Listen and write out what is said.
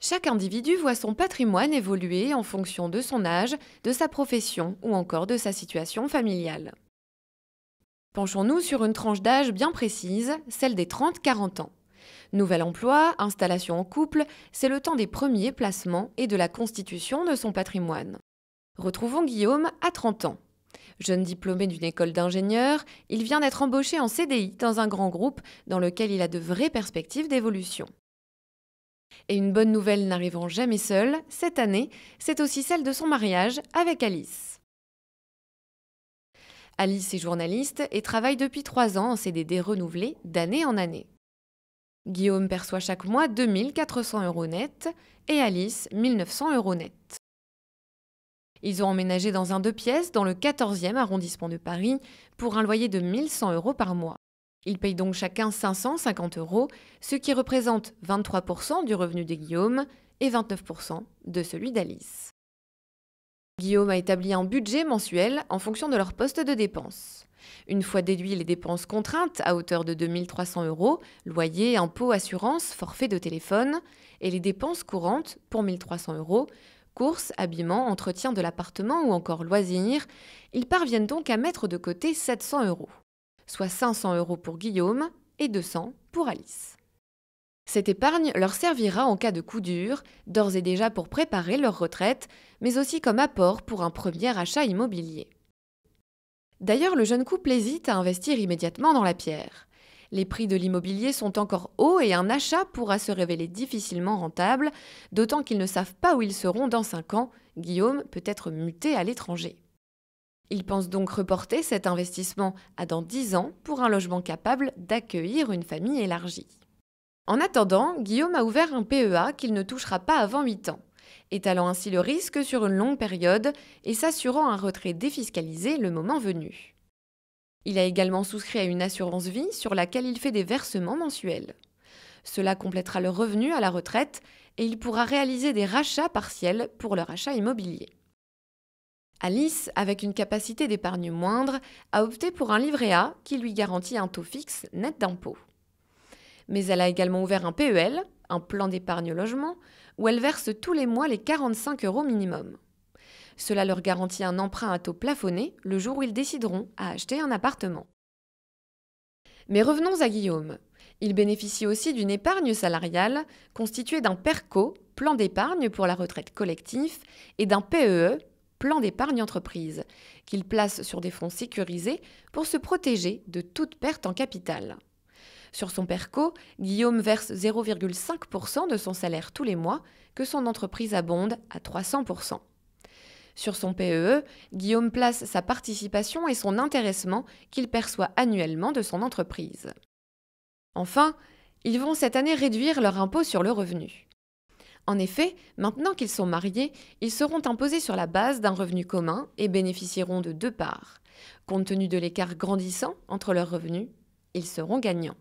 Chaque individu voit son patrimoine évoluer en fonction de son âge, de sa profession ou encore de sa situation familiale. Penchons-nous sur une tranche d'âge bien précise, celle des 30-40 ans. Nouvel emploi, installation en couple, c'est le temps des premiers placements et de la constitution de son patrimoine. Retrouvons Guillaume à 30 ans. Jeune diplômé d'une école d'ingénieur, il vient d'être embauché en CDI dans un grand groupe dans lequel il a de vraies perspectives d'évolution. Et une bonne nouvelle n'arrivant jamais seule, cette année, c'est aussi celle de son mariage avec Alice. Alice est journaliste et travaille depuis 3 ans en CDD renouvelé d'année en année. Guillaume perçoit chaque mois 2 400 € net et Alice 1 900 € net. Ils ont emménagé dans un 2 pièces dans le 14e arrondissement de Paris pour un loyer de 1 100 € par mois. Ils payent donc chacun 550 €, ce qui représente 23% du revenu de Guillaume et 29% de celui d'Alice. Guillaume a établi un budget mensuel en fonction de leur poste de dépenses. Une fois déduit les dépenses contraintes à hauteur de 2 300 €, loyer, impôts, assurance, forfait de téléphone, et les dépenses courantes pour 1 300 €, courses, habillement, entretien de l'appartement ou encore loisirs, ils parviennent donc à mettre de côté 700 €, soit 500 € pour Guillaume et 200 pour Alice. Cette épargne leur servira en cas de coup dur, d'ores et déjà pour préparer leur retraite, mais aussi comme apport pour un premier achat immobilier. D'ailleurs, le jeune couple hésite à investir immédiatement dans la pierre. Les prix de l'immobilier sont encore hauts et un achat pourra se révéler difficilement rentable, d'autant qu'ils ne savent pas où ils seront dans 5 ans. Guillaume peut être muté à l'étranger. Ils pensent donc reporter cet investissement à dans 10 ans pour un logement capable d'accueillir une famille élargie. En attendant, Guillaume a ouvert un PEA qu'il ne touchera pas avant 8 ans, étalant ainsi le risque sur une longue période et s'assurant un retrait défiscalisé le moment venu. Il a également souscrit à une assurance vie sur laquelle il fait des versements mensuels. Cela complétera le revenu à la retraite et il pourra réaliser des rachats partiels pour leur achat immobilier. Alice, avec une capacité d'épargne moindre, a opté pour un livret A qui lui garantit un taux fixe net d'impôt. Mais elle a également ouvert un PEL, un plan d'épargne logement, où elle verse tous les mois les 45 € minimum. Cela leur garantit un emprunt à taux plafonné le jour où ils décideront à acheter un appartement. Mais revenons à Guillaume. Il bénéficie aussi d'une épargne salariale constituée d'un PERCO, plan d'épargne pour la retraite collectif, et d'un PEE, plan d'épargne entreprise, qu'il place sur des fonds sécurisés pour se protéger de toute perte en capital. Sur son PERCO, Guillaume verse 0,5% de son salaire tous les mois, que son entreprise abonde à 300%. Sur son PEE, Guillaume place sa participation et son intéressement qu'il perçoit annuellement de son entreprise. Enfin, ils vont cette année réduire leur impôt sur le revenu. En effet, maintenant qu'ils sont mariés, ils seront imposés sur la base d'un revenu commun et bénéficieront de 2 parts. Compte tenu de l'écart grandissant entre leurs revenus, ils seront gagnants.